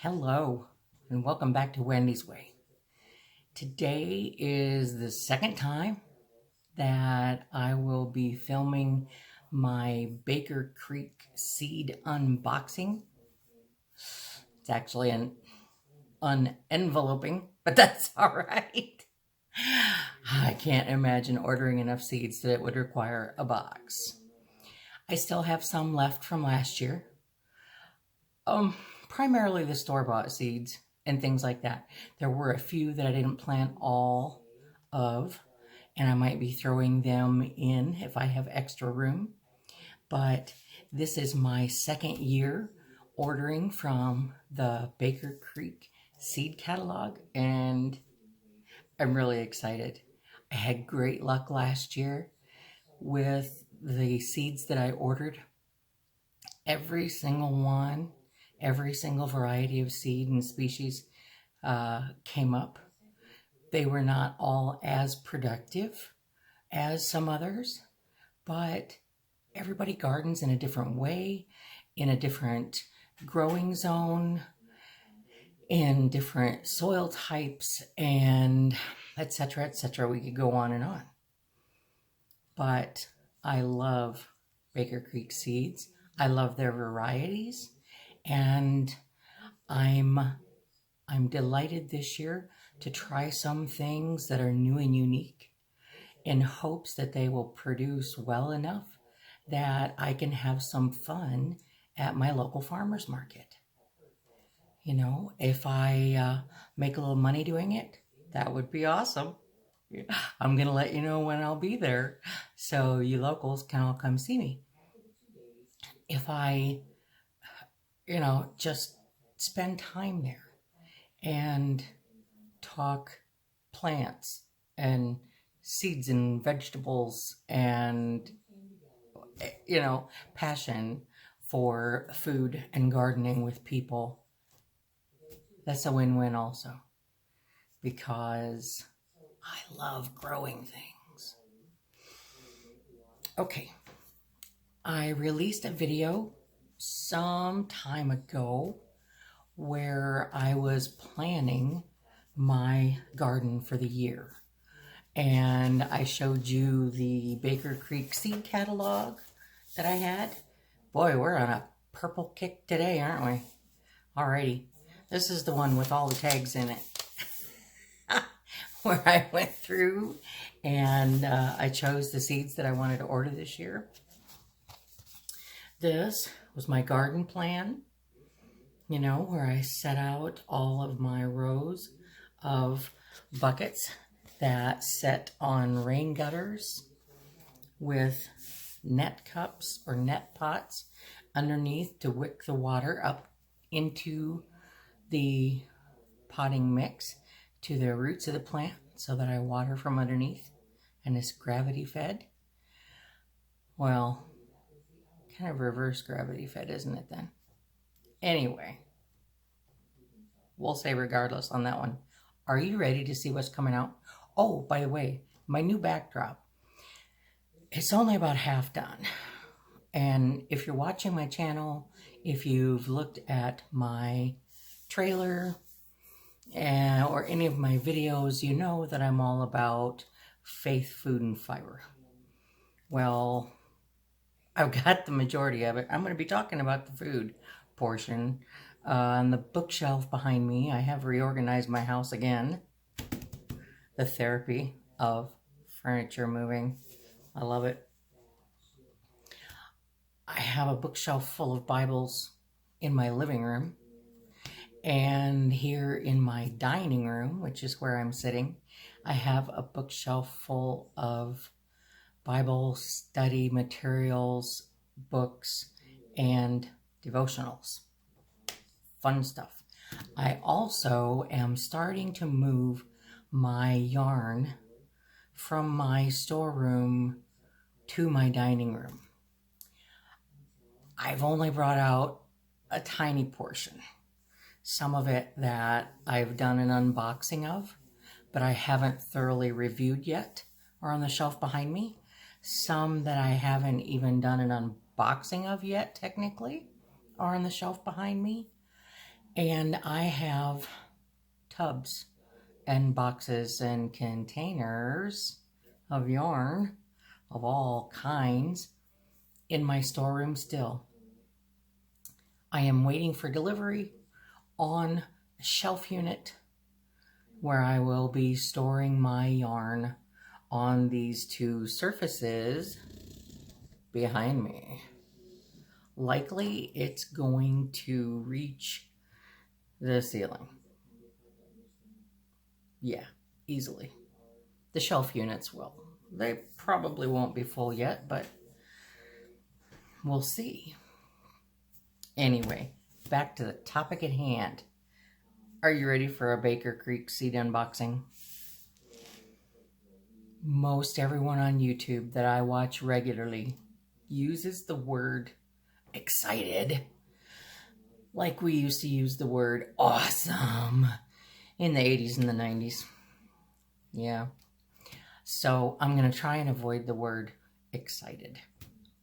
Hello, and welcome back to Wendy's Way. Today is the second time that I will be filming my Baker Creek seed unboxing. It's actually an unenveloping, but that's all right. I can't imagine ordering enough seeds that it would require a box. I still have some left from last year. Primarily the store-bought seeds and things like that. There were a few that I didn't plant all of, and I might be throwing them in if I have extra room. But this is my second year ordering from the Baker Creek seed catalog, and I'm really excited. I had great luck last year with the seeds that I ordered. Every single one, every single variety of seed and species came up. They were not all as productive as some others, but everybody gardens in a different way, in a different growing zone, in different soil types, and etc., etc. We could go on and on. But I love Baker Creek seeds. I love their varieties. And I'm delighted this year to try some things that are new and unique in hopes that they will produce well enough that I can have some fun at my local farmer's market. You know, if I make a little money doing it, that would be awesome. I'm going to let you know when I'll be there so you locals can all come see me. If I just spend time there and talk plants and seeds and vegetables and, passion for food and gardening with people. That's a win-win also, because I love growing things. Okay, I released a video some time ago where I was planning my garden for the year, and I showed you the Baker Creek seed catalog that I had. Boy, we're on a purple kick today, aren't we? Alrighty, this is the one with all the tags in it where I went through and I chose the seeds that I wanted to order this year. This was my garden plan, where I set out all of my rows of buckets that set on rain gutters with net cups or net pots underneath to wick the water up into the potting mix to the roots of the plant so that I water from underneath and it's gravity fed. Well, kind of reverse gravity fed, isn't it then? Anyway, we'll say regardless on that one. Are you ready to see what's coming out? Oh, by the way, my new backdrop, it's only about half done. And if you're watching my channel, if you've looked at my trailer or any of my videos, you know that I'm all about faith, food, and fiber. Well, I've got the majority of it. I'm going to be talking about the food portion. On the bookshelf behind me, I have reorganized my house again. The therapy of furniture moving. I love it. I have a bookshelf full of Bibles in my living room. And here in my dining room, which is where I'm sitting, I have a bookshelf full of Bible study materials, books, and devotionals. Fun stuff. I also am starting to move my yarn from my storeroom to my dining room. I've only brought out a tiny portion. Some of it that I've done an unboxing of, but I haven't thoroughly reviewed yet, are on the shelf behind me. Some that I haven't even done an unboxing of yet, technically, are on the shelf behind me. And I have tubs and boxes and containers of yarn of all kinds in my storeroom still. I am waiting for delivery on a shelf unit where I will be storing my yarn on these two surfaces behind me. Likely it's going to reach the ceiling. Yeah, easily. The shelf units will. They probably won't be full yet, but we'll see. Anyway, back to the topic at hand. Are you ready for a Baker Creek seed unboxing? Most everyone on YouTube that I watch regularly uses the word excited like we used to use the word awesome in the 80s and the 90s. Yeah. So I'm going to try and avoid the word excited.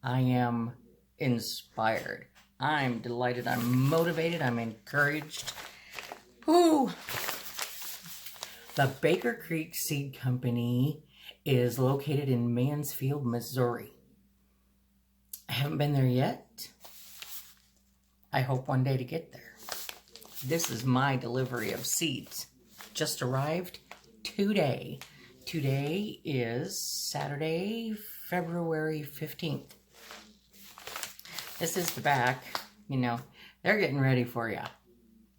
I am inspired. I'm delighted. I'm motivated. I'm encouraged. Woo! The Baker Creek Seed Company is located in Mansfield, Missouri. I haven't been there yet. I hope one day to get there. This is my delivery of seeds. Just arrived today. Today is Saturday, February 15th. This is the back. You know, they're getting ready for you.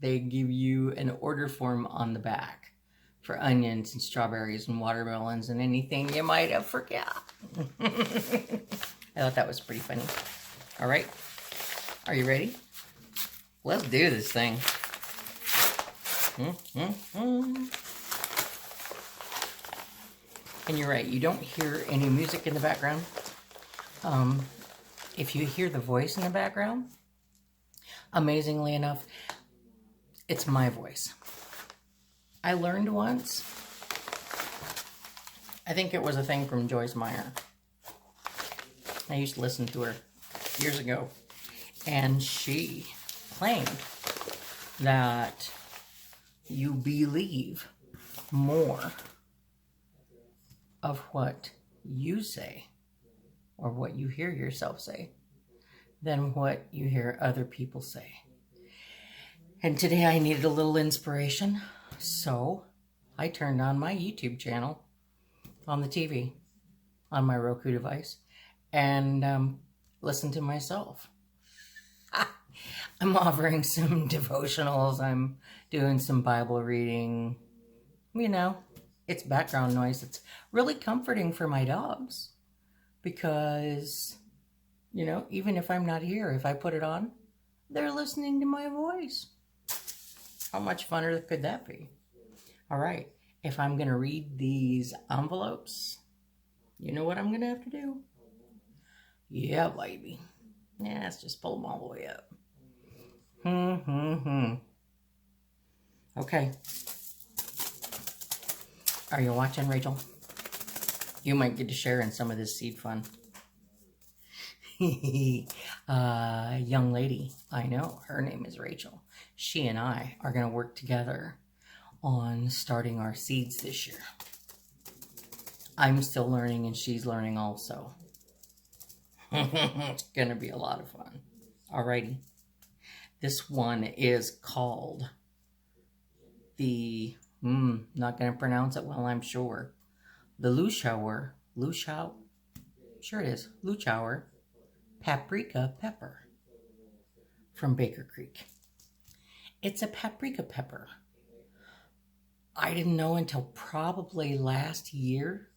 They give you an order form on the back for onions and strawberries and watermelons and anything you might have forgot. I thought that was pretty funny. All right. Are you ready? Let's do this thing. And you're right, you don't hear any music in the background. If you hear the voice in the background, amazingly enough, it's my voice. I learned once, I think it was a thing from Joyce Meyer. I used to listen to her years ago, and she claimed that you believe more of what you say or what you hear yourself say than what you hear other people say. And today I needed a little inspiration, so I turned on my YouTube channel on the TV on my Roku device and listened to myself. I'm offering some devotionals. I'm doing some Bible reading. You know, it's background noise. It's really comforting for my dogs because, you know, even if I'm not here, if I put it on, they're listening to my voice. How much funner could that be? All right. If I'm going to read these envelopes, you know what I'm going to have to do? Yeah, baby. Yeah, let's just pull them all the way up. Okay. Are you watching, Rachel? You might get to share in some of this seed fun. Young lady, I know, her name is Rachel. She and I are going to work together on starting our seeds this year. I'm still learning and she's learning also. It's going to be a lot of fun. Alrighty. This one is called the, not going to pronounce it well, I'm sure. The Luchauer, sure it is, Luchauer Paprika Pepper from Baker Creek. It's a paprika pepper. I didn't know until probably last year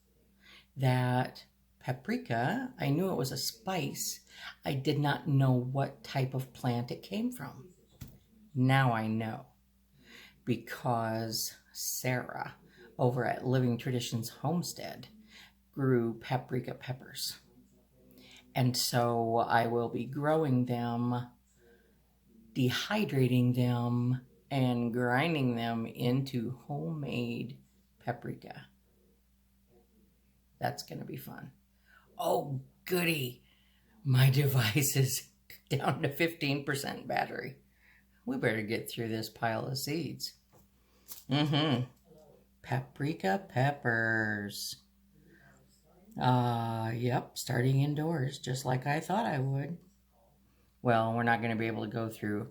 that paprika, I knew it was a spice. I did not know what type of plant it came from. Now I know, because Sarah over at Living Traditions Homestead grew paprika peppers. And so I will be growing them, dehydrating them, and grinding them into homemade paprika. That's going to be fun. Oh, goody. My device is down to 15% battery. We better get through this pile of seeds. Paprika peppers. Yep, starting indoors, just like I thought I would. Well, we're not going to be able to go through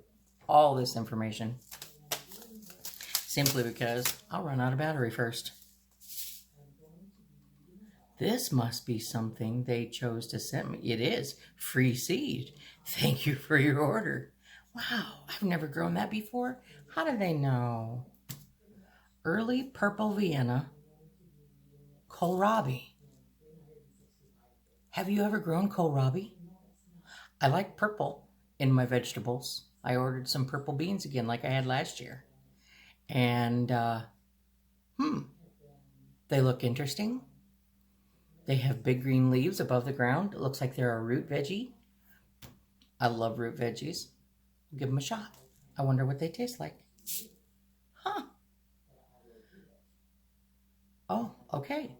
all this information, simply because I'll run out of battery first. This must be something they chose to send me. It is free seed. Thank you for your order. Wow, I've never grown that before. How do they know? Early purple Vienna, kohlrabi. Have you ever grown kohlrabi? I like purple in my vegetables. I ordered some purple beans again like I had last year. And, they look interesting. They have big green leaves above the ground. It looks like they're a root veggie. I love root veggies. I'll give them a shot. I wonder what they taste like. Huh. Oh, okay.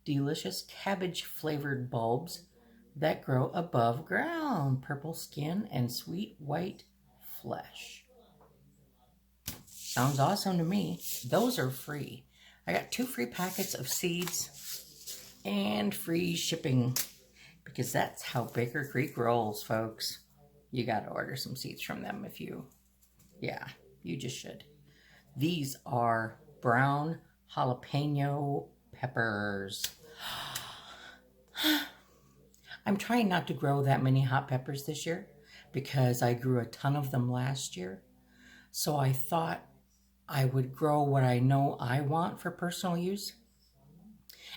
Delicious cabbage-flavored bulbs that grow above ground. Purple skin and sweet white flesh. Sounds awesome to me. Those are free. I got 2 free packets of seeds and free shipping, because that's how Baker Creek rolls, folks. You got to order some seeds from them if you, you just should. These are brown jalapeno peppers. I'm trying not to grow that many hot peppers this year because I grew a ton of them last year. So I thought I would grow what I know I want for personal use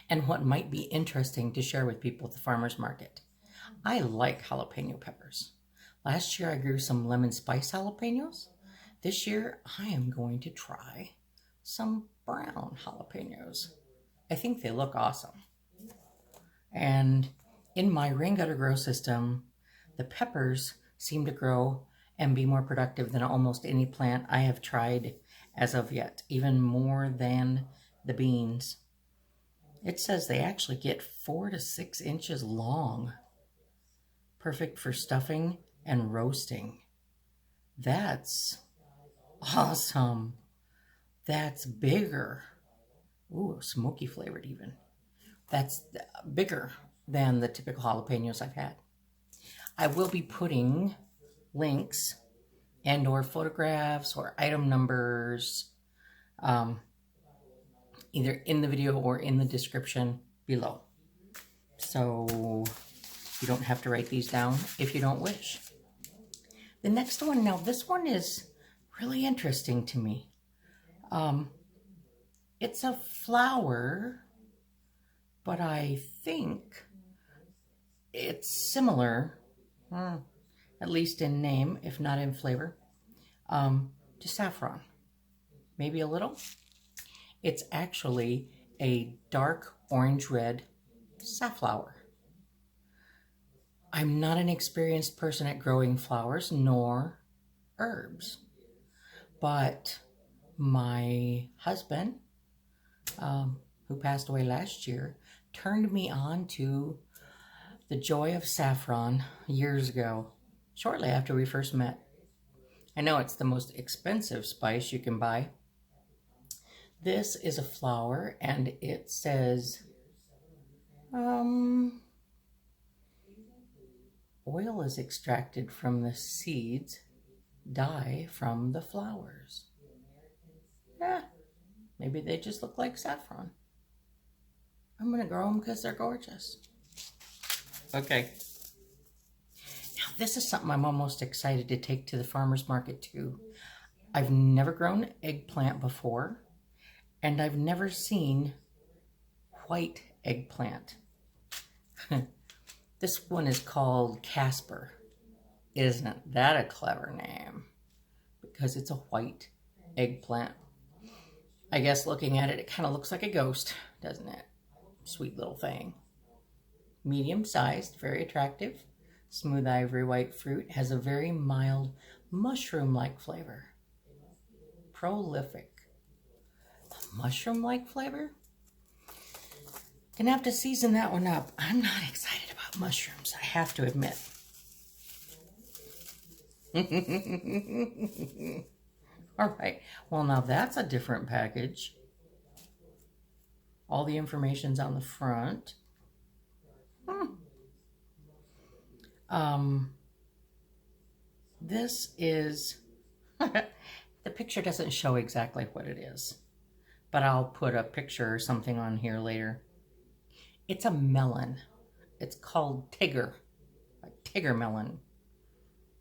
and what might be interesting to share with people at the farmer's market. I like jalapeno peppers. Last year I grew some lemon spice jalapenos. This year I am going to try some brown jalapenos. I think they look awesome. And in my rain gutter grow system, the peppers seem to grow and be more productive than almost any plant I have tried as of yet, even more than the beans. It says they actually get 4 to 6 inches long. Perfect for stuffing and roasting. That's awesome. That's bigger. Ooh, smoky flavored even. That's bigger than the typical jalapenos I've had. I will be putting links and or photographs or item numbers either in the video or in the description below. So you don't have to write these down if you don't wish. The next one, now this one is really interesting to me. It's a flower, but I think it's similar, at least in name, if not in flavor, to saffron. Maybe a little. It's actually a dark orange-red safflower. I'm not an experienced person at growing flowers nor herbs, but my husband, who passed away last year, turned me on to the joy of saffron years ago, shortly after we first met. I know it's the most expensive spice you can buy. This is a flower, and it says, oil is extracted from the seeds, dye from the flowers. Yeah, maybe they just look like saffron. I'm going to grow them because they're gorgeous. Okay. Now, this is something I'm almost excited to take to the farmer's market, too. I've never grown eggplant before, and I've never seen white eggplant. This one is called Casper. Isn't that a clever name? Because it's a white eggplant. I guess looking at it, it kind of looks like a ghost, doesn't it? Sweet little thing. Medium-sized, very attractive. Smooth ivory white fruit. Has a very mild mushroom-like flavor. Prolific. A mushroom-like flavor? Gonna have to season that one up. I'm not excited about mushrooms, I have to admit. All right. Well, now that's a different package. All the information's on the front. This is, the picture doesn't show exactly what it is, but I'll put a picture or something on here later. It's a melon. It's called Tigger, a Tigger melon.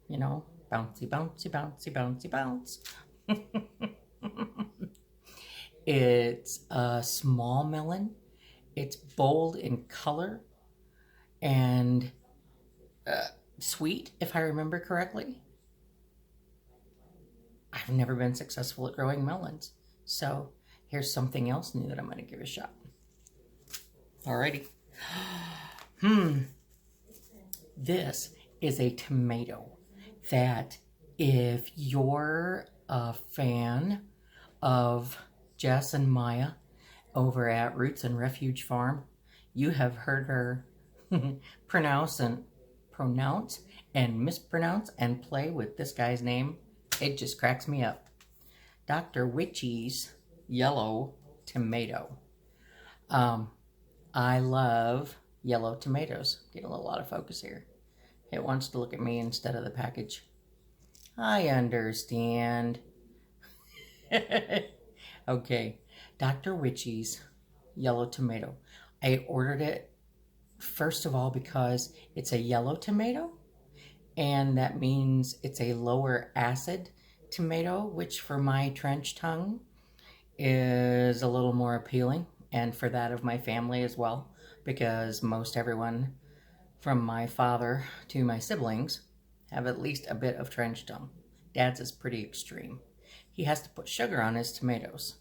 You know, bouncy, bouncy, bouncy, bouncy, bounce. It's a small melon. It's bold in color and sweet, if I remember correctly. I've never been successful at growing melons. So here's something else new that I'm going to give a shot. Alrighty. This is a tomato that if you're a fan of Jess and Maya over at Roots and Refuge Farm, you have heard her pronounce and mispronounce and play with this guy's name. It just cracks me up. Dr. Wyche's yellow tomato. I love yellow tomatoes. Get a little out of focus here. It wants to look at me instead of the package. I understand. Okay, Dr. Wyche's yellow tomato. I ordered it first of all because it's a yellow tomato, and that means it's a lower acid tomato, which for my trench tongue is a little more appealing, and for that of my family as well, because most everyone from my father to my siblings have at least a bit of trench tongue. Dad's is pretty extreme. He has to put sugar on his tomatoes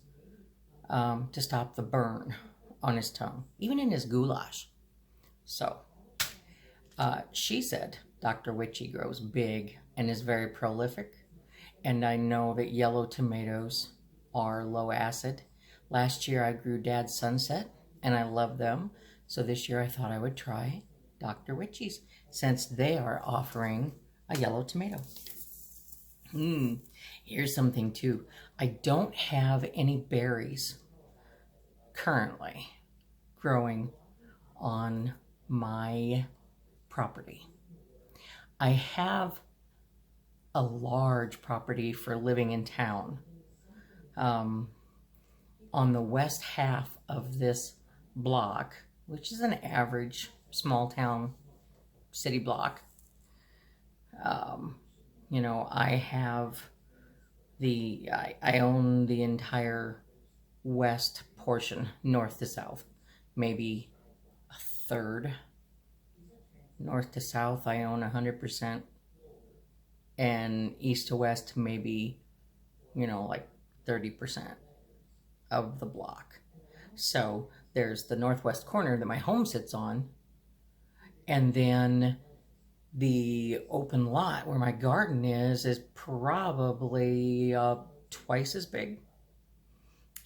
to stop the burn on his tongue, even in his goulash. So she said Dr. Wyche grows big and is very prolific, and I know that yellow tomatoes are low acid. Last year I grew Dad's Sunset and I love them, so this year I thought I would try Dr. Wyche's since they are offering a yellow tomato. Here's something too. I don't have any berries currently growing on my property. I have a large property for living in town. On the west half of this block, which is an average small town city block, you know, I own the entire west portion, north to south, maybe a third. North to south, I own 100%, and east to west, maybe, you know, like 30% of the block. So there's the northwest corner that my home sits on, and then the open lot where my garden is probably twice as big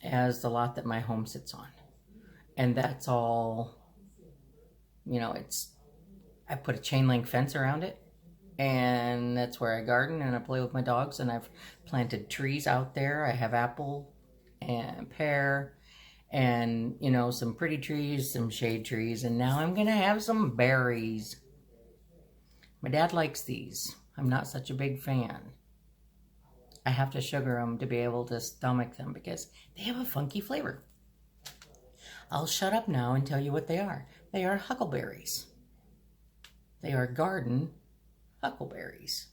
as the lot that my home sits on. And that's all, you know, I put a chain link fence around it, and that's where I garden and I play with my dogs, and I've planted trees out there. I have apple and pear and, you know, some pretty trees, some shade trees, and now I'm gonna have some berries. My dad likes these. I'm not such a big fan. I have to sugar them to be able to stomach them because they have a funky flavor. I'll shut up now and tell you what they are. They are huckleberries. They are garden huckleberries.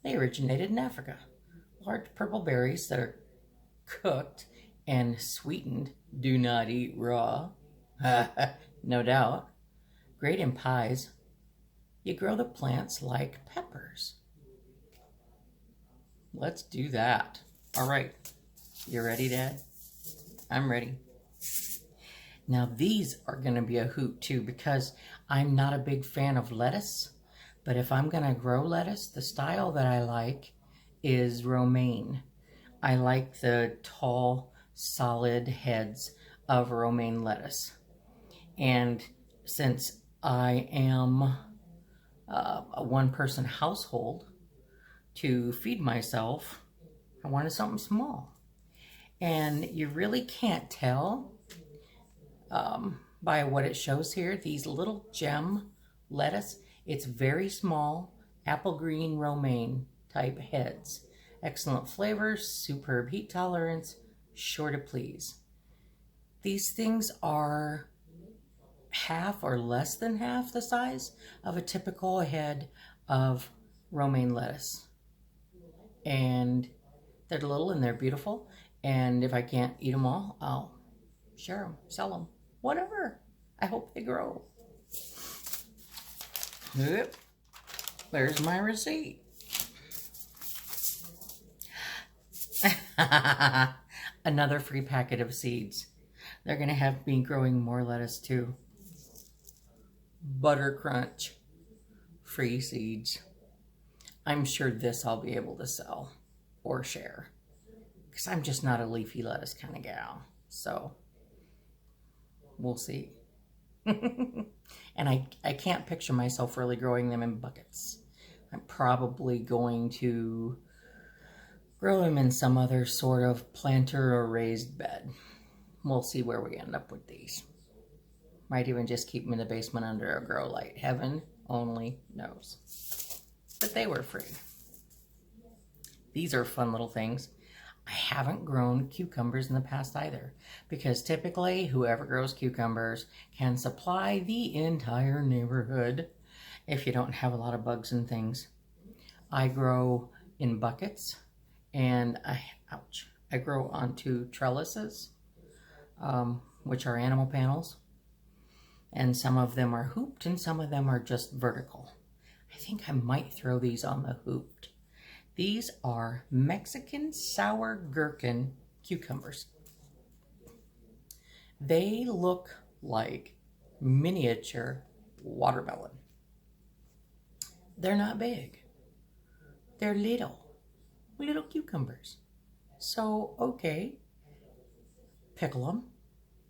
They originated in Africa. Large purple berries that are cooked and sweetened. Do not eat raw. No doubt. Great in pies. You grow the plants like peppers. Let's do that. All right. You ready, Dad? I'm ready. Now these are going to be a hoot too, because I'm not a big fan of lettuce, but if I'm going to grow lettuce, the style that I like is romaine. I like the tall, solid heads of romaine lettuce. And since I am a one-person household, to feed myself, I wanted something small. And you really can't tell by what it shows here. These little gem lettuce, it's very small, apple green romaine type heads. Excellent flavors, superb heat tolerance, sure to please. These things are half or less than half the size of a typical head of romaine lettuce. And they're little and they're beautiful. And if I can't eat them all, I'll share them, sell them, whatever. I hope they grow. Yep. There's my receipt. Another free packet of seeds. They're going to have me growing more lettuce too. Butter Crunch. Free seeds. I'm sure this I'll be able to sell or share. Because I'm just not a leafy lettuce kind of gal. So, we'll see. And I can't picture myself really growing them in buckets. I'm probably going to grow them in some other sort of planter or raised bed. We'll see where we end up with these. Might even just keep them in the basement under a grow light. Heaven only knows. But they were free. These are fun little things. I haven't grown cucumbers in the past either, because typically whoever grows cucumbers can supply the entire neighborhood if you don't have a lot of bugs and things. I grow in buckets, and I grow onto trellises, which are animal panels, and some of them are hooped and some of them are just vertical. I think I might throw these on the hooped. These are Mexican sour gherkin cucumbers. They look like miniature watermelon. They're not big. They're little cucumbers. So, okay, pickle them.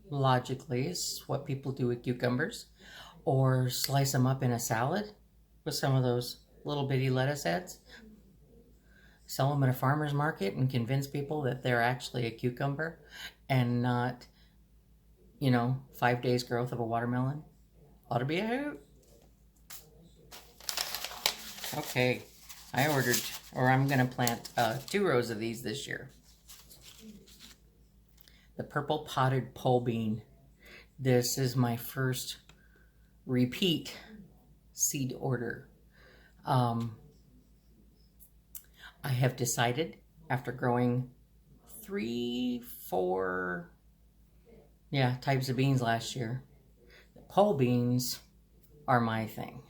Logically is what people do with cucumbers. Or slice them up in a salad with some of those little bitty lettuce heads. Sell them at a farmer's market and convince people that they're actually a cucumber and not, 5 days growth of a watermelon. Ought to be a hoot. Okay, I'm going to plant 2 rows of these this year. The purple potted pole bean. This is my first repeat seed order. I have decided, after growing 3-4 types of beans last year, the pole beans are my thing.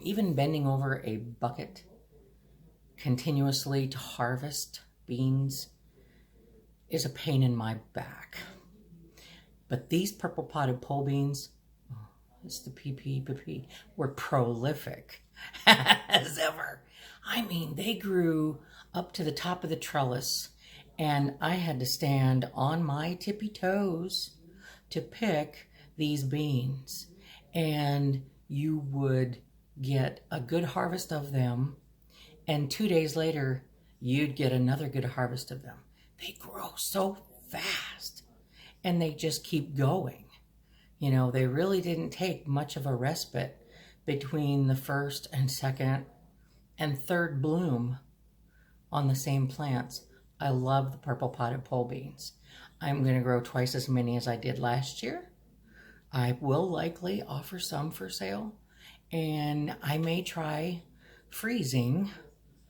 Even bending over a bucket continuously to harvest beans is a pain in my back. But these purple potted pole beans, it's the PP, were prolific as ever. I mean, they grew up to the top of the trellis, and I had to stand on my tippy toes to pick these beans. And you would get a good harvest of them, and 2 days later, you'd get another good harvest of them. They grow so fast, and they just keep going. They really didn't take much of a respite between the first and second and third bloom on the same plants. I love the purple potted pole beans. I'm going to grow twice as many as I did last year. I will likely offer some for sale, and I may try freezing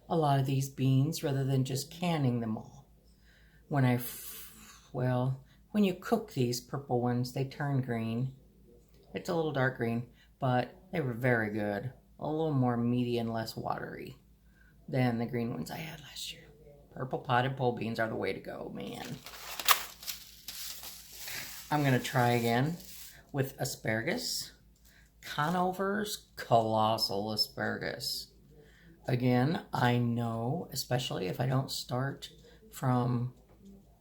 a lot of these beans rather than just canning them all. When you cook these purple ones, they turn green. It's a little dark green, but they were very good. A little more meaty and less watery than the green ones I had last year. Purple potted pole beans are the way to go, man. I'm going to try again with asparagus. Conovers Colossal asparagus. Again, I know, especially if I don't start from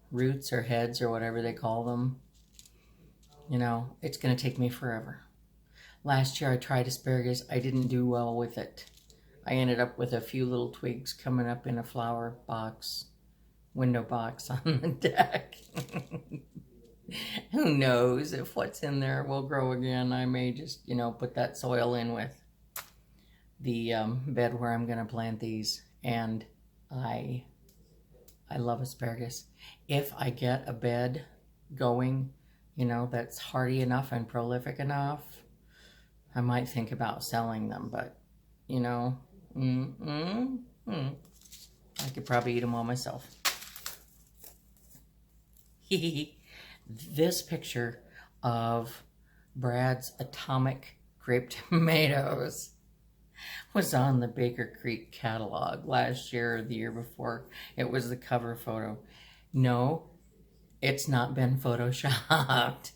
roots or heads or whatever they call them, it's going to take me forever. Last year I tried asparagus. I didn't do well with it. I ended up with a few little twigs coming up in a flower box, window box on the deck. Who knows if what's in there will grow again. I may just, you know, put that soil in with the bed where I'm going to plant these. And I love asparagus. If I get a bed going, you know, that's hardy enough and prolific enough, I might think about selling them. But, you know, I could probably eat them all myself. This picture of Brad's atomic grape tomatoes was on the Baker Creek catalog last year or the year before. It was the cover photo. No, it's not been photoshopped.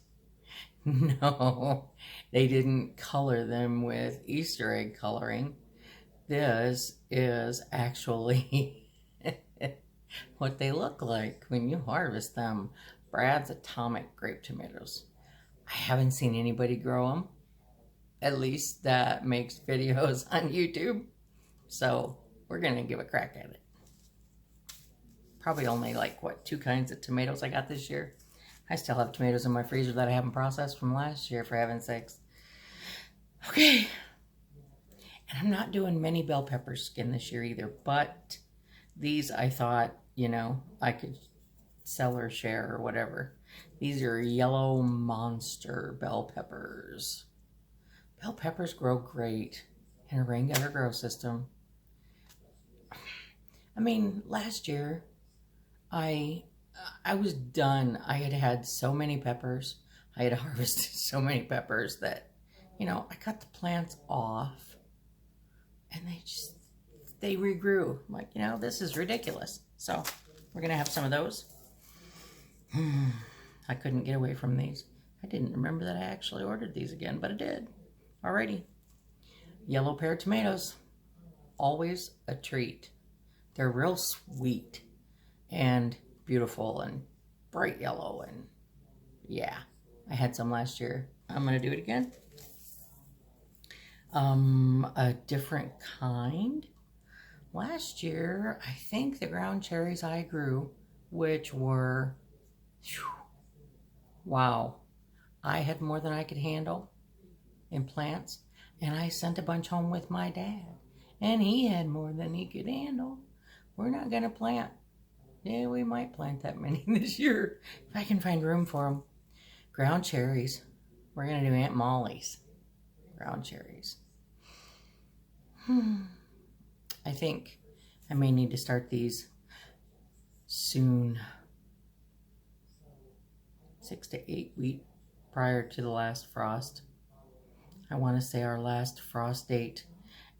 No, they didn't color them with Easter egg coloring. This is actually what they look like when you harvest them. Brad's atomic grape tomatoes. I haven't seen anybody grow them, at least that makes videos on YouTube. So we're gonna give a crack at it. Probably only like, what, 2 kinds of tomatoes I got this year. I still have tomatoes in my freezer that I haven't processed from last year, for heaven's sakes. Okay. And I'm not doing many bell pepper skin this year either, but these I thought, you know, I could sell or share or whatever. These are yellow monster bell peppers. Bell peppers grow great in a rain gutter grow system. I mean, last year I was done. I had had so many peppers. I had harvested so many peppers that, you know, I cut the plants off and they regrew. I'm like, you know, this is ridiculous. So we're going to have some of those. I couldn't get away from these. I didn't remember that I actually ordered these again, but I did. Alrighty. Yellow pear tomatoes. Always a treat. They're real sweet and beautiful and bright yellow, and yeah, I had some last year. I'm gonna do it again. A different kind. Last year, I think the ground cherries I grew, which were, wow, I had more than I could handle in plants, and I sent a bunch home with my dad, and he had more than he could handle. We're not gonna plant. Yeah, we might plant that many this year if I can find room for them. Ground cherries. We're gonna do Aunt Molly's ground cherries. I think I may need to start these soon. 6 to 8 weeks prior to the last frost. I want to say our last frost date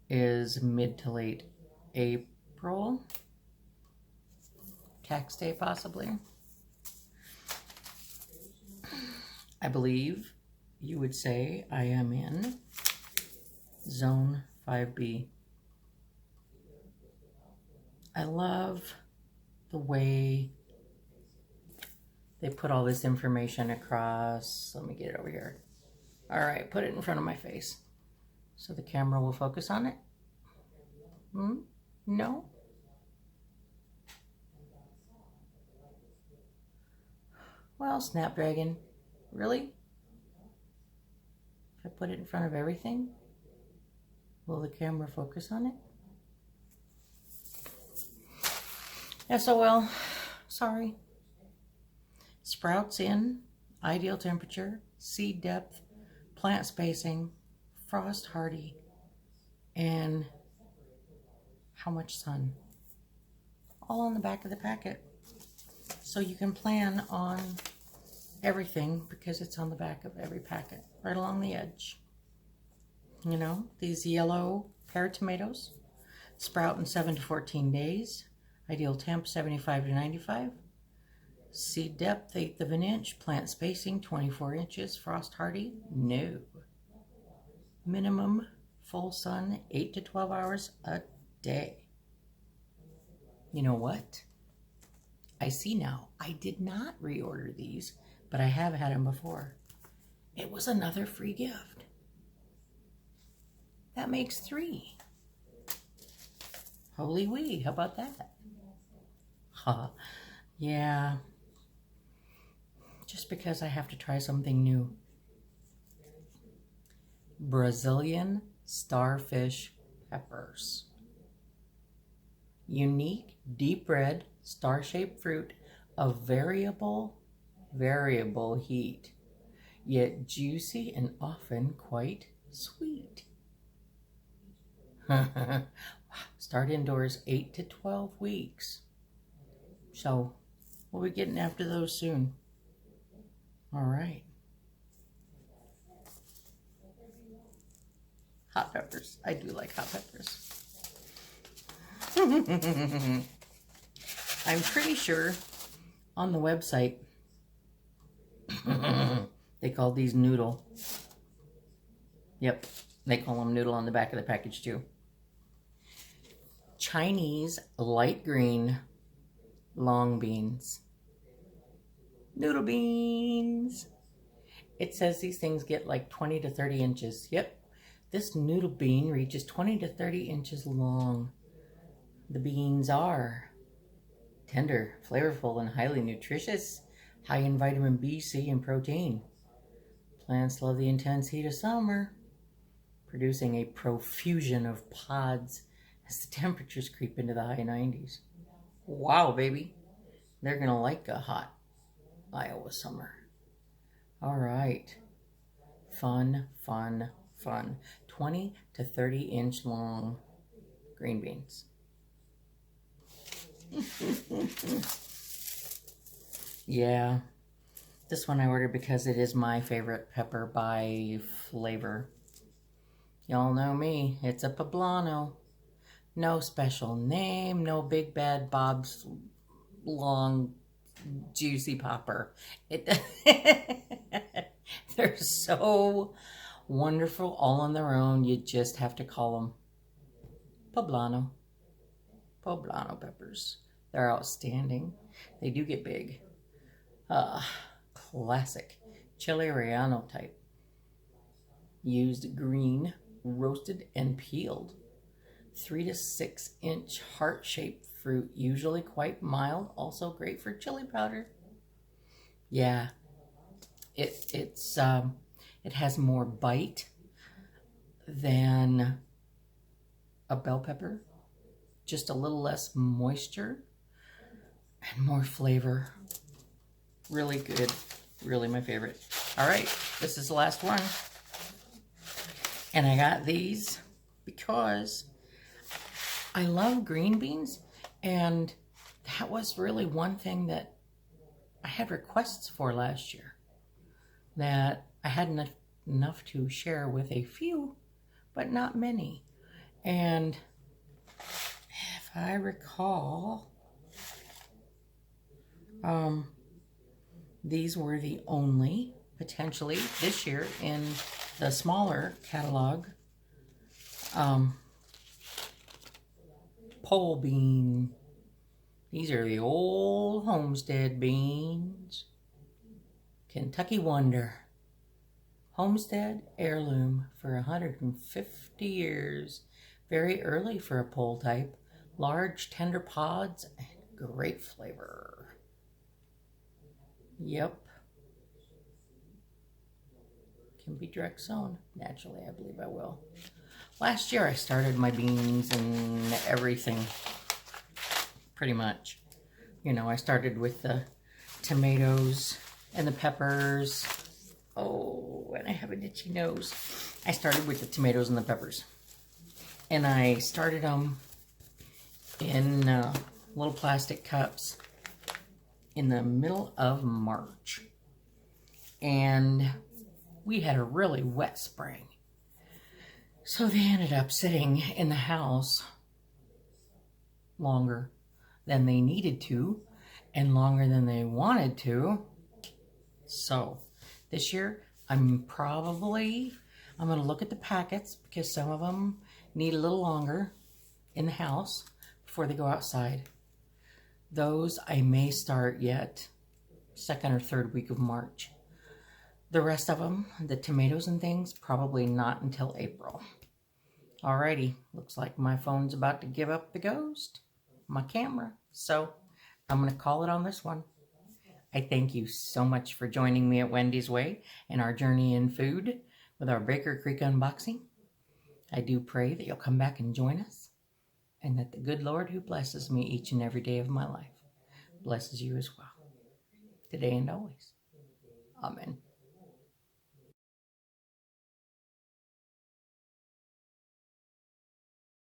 is mid to late April. Tax day, possibly. I believe you would say I am in zone 5B. I love the way they put all this information across. Let me get it over here. All right, put it in front of my face so the camera will focus on it. No? Well, Snapdragon, really? If I put it in front of everything, will the camera focus on it? SOL, sorry. Sprouts in, ideal temperature, seed depth, plant spacing, frost hardy, and how much sun. All on the back of the packet. So you can plan on everything because it's on the back of every packet, right along the edge. You know, these yellow pear tomatoes sprout in 7 to 14 days. Ideal temp 75 to 95. Seed depth 1/8 of an inch. Plant spacing 24 inches. Frost hardy? No. Minimum full sun 8 to 12 hours a day. You know what? I see now. I did not reorder these, but I have had them before. It was another free gift. That makes 3. Holy wee, how about that? Ha, yeah. Just because I have to try something new. Brazilian Starfish peppers. Unique, deep red, star-shaped fruit of variable heat, yet juicy and often quite sweet. Start indoors 8 to 12 weeks. So we'll be getting after those soon. All right. Hot peppers. I do like hot peppers. I'm pretty sure on the website they call these Noodle. Yep, they call them Noodle on the back of the package too. Chinese light green long beans. Noodle beans. It says these things get like 20 to 30 inches. Yep, this noodle bean reaches 20 to 30 inches long. The beans are tender, flavorful, and highly nutritious, high in vitamin B, C, and protein. Plants love the intense heat of summer, producing a profusion of pods as the temperatures creep into the high 90s. Wow, baby. They're going to like a hot Iowa summer. All right. Fun, fun, fun. 20 to 30 inch long green beans. Yeah, this one I ordered because it is my favorite pepper by flavor. Y'all know me, it's a Poblano. No special name, no big bad Bob's long juicy popper. They're so wonderful all on their own. You just have to call them Poblano. Poblano peppers. They're outstanding. They do get big. Classic chile relleno type. Used green, roasted, and peeled. 3 to 6 inch heart-shaped fruit, usually quite mild. Also great for chili powder. Yeah, it has more bite than a bell pepper. Just a little less moisture and more flavor. Really good. Really my favorite. All right, this is the last one. And I got these because I love green beans, and that was really one thing that I had requests for last year that I had enough to share with a few, but not many. And if I recall, these were the only, potentially, this year in the smaller catalog, pole bean. These are the old homestead beans. Kentucky Wonder. Homestead heirloom for 150 years. Very early for a pole type. Large, tender pods and great flavor. Yep. Can be direct sown. Naturally, I believe I will. Last year I started my beans and everything. Pretty much. You know, I started with the tomatoes and the peppers. Oh, and I have an itchy nose. I started with the tomatoes and the peppers. And I started them in little plastic cups in the middle of March. And we had a really wet spring. So they ended up sitting in the house longer than they needed to and longer than they wanted to. So this year I'm going to look at the packets because some of them need a little longer in the house before they go outside. Those I may start yet second or third week of March. The rest of them, the tomatoes and things, probably not until April. Alrighty, looks like my phone's about to give up the ghost, my camera. So I'm going to call it on this one. I thank you so much for joining me at Wendy's Way in our journey in food with our Baker Creek unboxing. I do pray that you'll come back and join us, and that the good Lord who blesses me each and every day of my life blesses you as well, today and always. Amen.